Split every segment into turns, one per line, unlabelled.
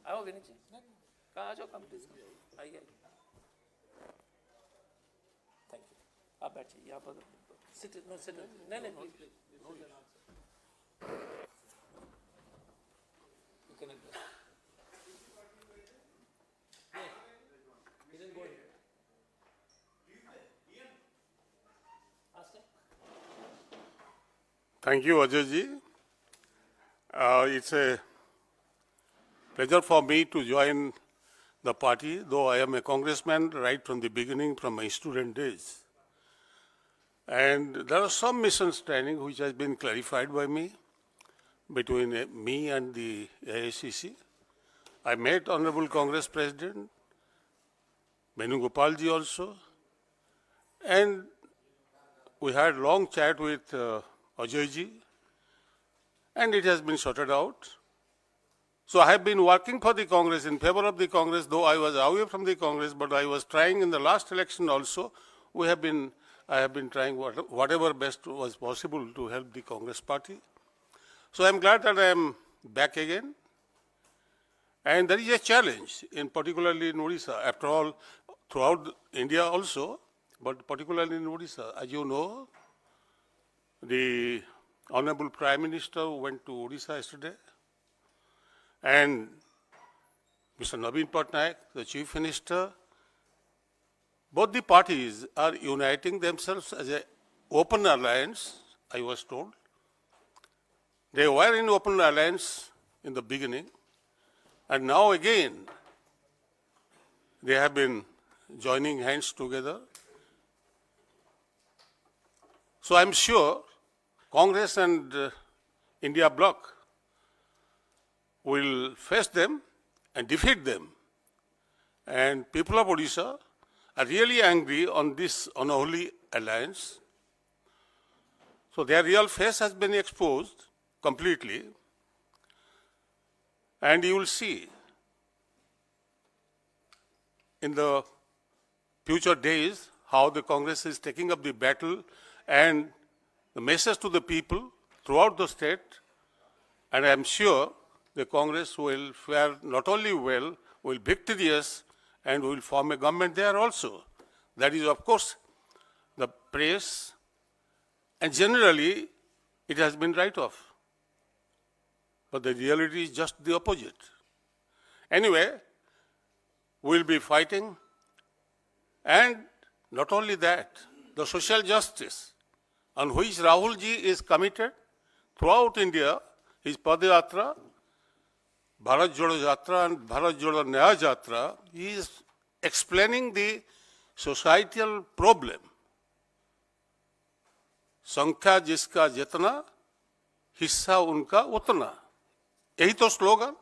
आओगे नीचे कहाँ आ जाओ कम प्लीज आइए थैंक यू आप बैठिए यहाँ पर सिट नहीं नहीं
Thank you, Ajay ji. It's a pleasure for me to join the party, though I am a congressman right from the beginning, from my student days. And there are some misunderstandings which has been clarified by me between me and the AICC. I met Honorable Congress President Venugopal ji also, and we had long chat with Ajay ji, and it has been sorted out. So I have been working for the Congress, in favor of the Congress, though I was away from the Congress, but I was trying in the last election also. I have been trying whatever best was possible to help the Congress party. So I am glad that I am back again. And there is a challenge, particularly in Odisha, after all, throughout India also, but particularly in Odisha. As you know, the Honorable Prime Minister went to Odisha yesterday, and Mr. Naveen Patnaik, the Chief Minister, both the parties are uniting themselves as an open alliance, I was told. They were in open alliance in the beginning, and now again they have been joining hands together. So I'm sure Congress and India bloc will face them and defeat them. And people of Odisha are really angry on this unholy alliance. So their real face has been exposed completely. And you will see in the future days how the Congress is taking up the battle and the message to the people throughout the state. And I am sure the Congress will fare not only well, will be victorious, and will form a government there also. That is, of course, the praise, and generally it has been right off. But the reality is just the opposite. Anyway, we will be fighting, and not only that, the social justice on which Rahul ji is committed throughout India, his Padayatra, Bharat Jodo Yatra and Bharat Jodo Nyaya Yatra, he is explaining the societal problem. संख्या जिसका जितना हिस्सा उनका उतना यही तो slogan,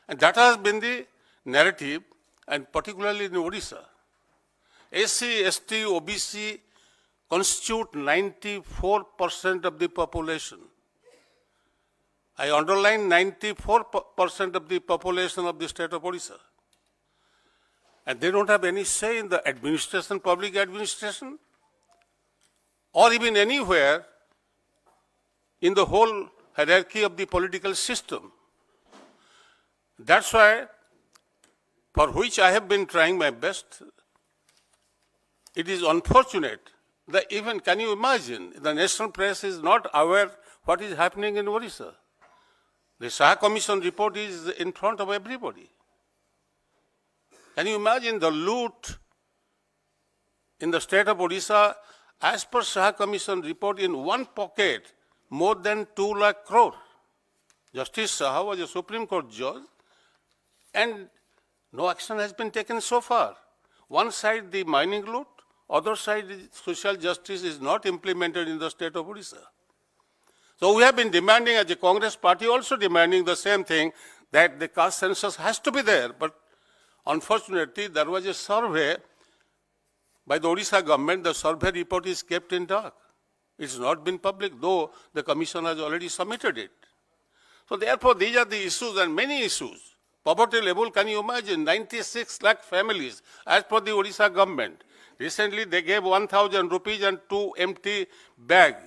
and that has been the narrative, and particularly in Odisha. SC, ST, OBC constitute 94% of the population. I underline 94% of the population of the state of Odisha. And they don't have any say in the administration, public administration, or even anywhere in the whole hierarchy of the political system. That's why, for which I have been trying my best, it is unfortunate that even, can you imagine, the national press is not aware what is happening in Odisha. The Saha Commission report is in front of everybody. Can you imagine the loot in the state of Odisha? As per Saha Commission report, in one pocket, more than 2 lakh crore. Justice Saha was a Supreme Court judge, and no action has been taken so far. One side the mining loot, other side social justice is not implemented in the state of Odisha. So we have been demanding, as a Congress party also demanding the same thing, that the caste census has to be there. But unfortunately, there was a survey by the Odisha government. The survey report is kept in dark. It's not been public, though the commission has already submitted it. So therefore, these are the issues, and many issues. Poverty level, can you imagine? 96 lakh families, as per the Odisha government. Recently, they gave 1,000 rupees and 2 empty bags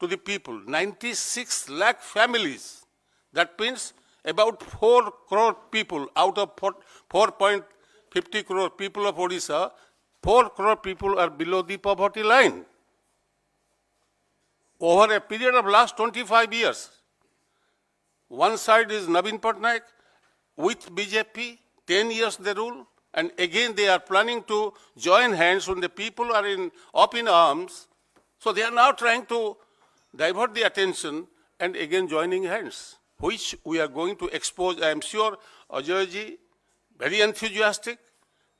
to the people. 96 lakh families. That means about 4 crore people out of 4.50 crore people of Odisha, 4 crore people are below the poverty line. Over a period of last 25 years, one side is Navin Patnaik with BJP, 10 years they rule, and again they are planning to join hands when the people are up in arms. So they are now trying to divert the attention and again joining hands, which we are going to expose. I am sure Ajayji, very enthusiastic,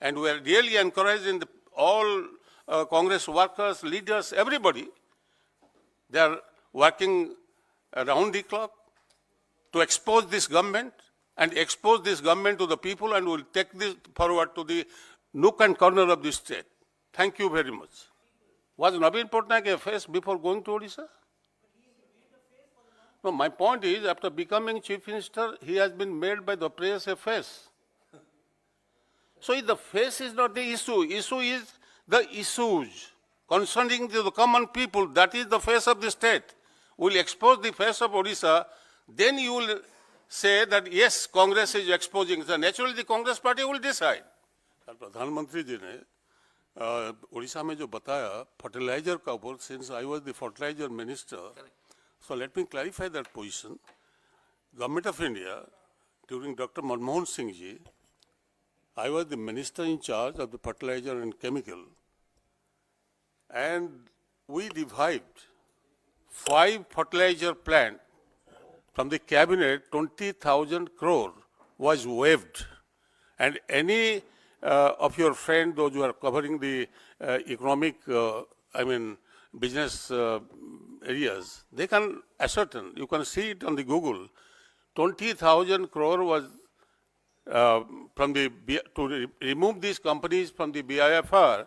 and we are really encouraging all Congress workers, leaders, everybody. They are working around the clock to expose this government and expose this government to the people, and will take this forward to the nook and corner of this state. Thank you very much. Was Navin Patnaik a face before going to Odisha? No, my point is, after becoming Chief Minister, he has been made by the press a face. So the face is not the issue. Issue is the issues concerning the common people. That is the face of the state. We will expose the face of Odisha. Then you will say that yes, Congress is exposing. So naturally the Congress party will decide. प्रधानमंत्री जी ने उड़ीसा में जो बताया fertiliser का ऊपर, since I was the fertilizer minister, so let me clarify that position. Government of India, during Dr. Manmohan Singh ji, I was the minister in charge of the fertilizer and chemical, and we revived 5 fertilizer plants. From the cabinet, 20,000 crore was waived, and any of your friends, those who are covering the economic, business areas, they can ascertain. You can see it on the Google. 20,000 crore was to remove these companies from the BIFR.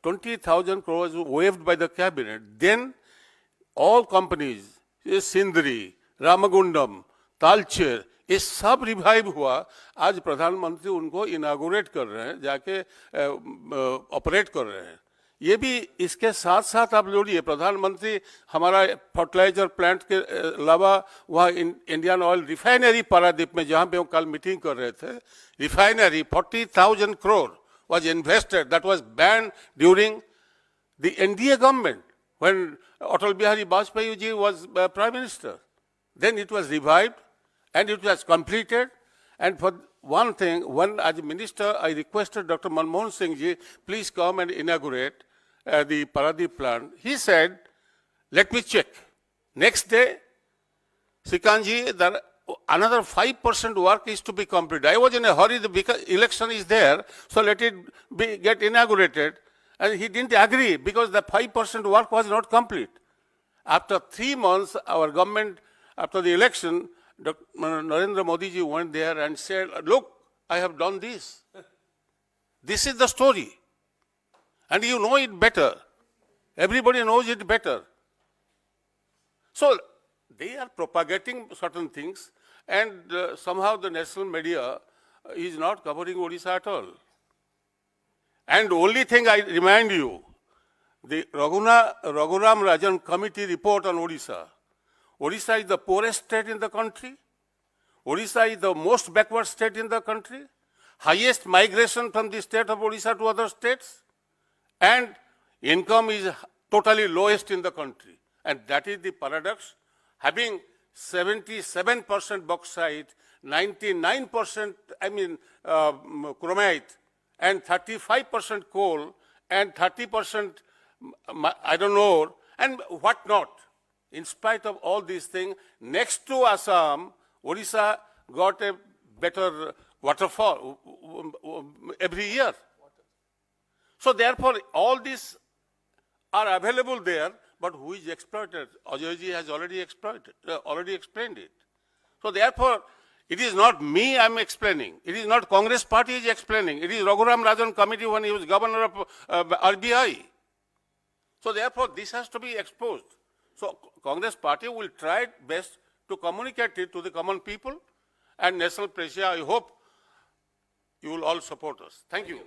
20,000 crore was waived by the cabinet. Then all companies, Sindri, Ramagundam, Talcher, ये सब revive हुआ. आज प्रधानमंत्री उनको inaugurate कर रहे हैं, जाके ऑपरेट कर रहे हैं. ये भी इसके साथ साथ आप जोड़िए, प्रधानमंत्री हमारा फर्टिलाइजर प्लांट के अलावा वहाँ इंडियन ऑयल रिफाइनरी पारादीप में, जहाँ पे वो कल मीटिंग कर रहे थे, refinery 40,000 crore was invested. That was banned during the NDA government when Atal Bihari Vajpayee ji was Prime Minister. Then it was revived and it was completed. And for one thing, when as minister, I requested Dr. Manmohan Singh ji, please come and inaugurate the Paradip plant. He said, let me check. Next day, Sikanji, another 5% work is to be completed. I was in a hurry because election is there, so let it get inaugurated. And he didn't agree because the 5% work was not complete. After 3 months, our government, after the election, Dr. Narendra Modi ji went there and said, look, I have done this. This is the story. And you know it better. Everybody knows it better. So they are propagating certain things, and somehow the national media is not covering Odisha at all. And only thing I remind you, the Raghuram Rajan committee report on Odisha. Odisha is the poorest state in the country. Odisha is the most backward state in the country. Highest migration from the state of Odisha to other states. And income is totally lowest in the country. And that is the paradox. Having 77% bauxite, 99% chromite, and 35% coal, and 30% iron ore, and what not. In spite of all these things, next to Assam, Odisha got a better waterfall every year. So therefore, all these are available there, but who is exploited? Ajayji has already explained it. So therefore, it is not me I am explaining. It is not Congress party is explaining. It is Raghuram Rajan committee when he was governor of RBI. So therefore, this has to be exposed. So Congress party will try best to communicate it to the common people and national pressure. I hope you will all support us. Thank you.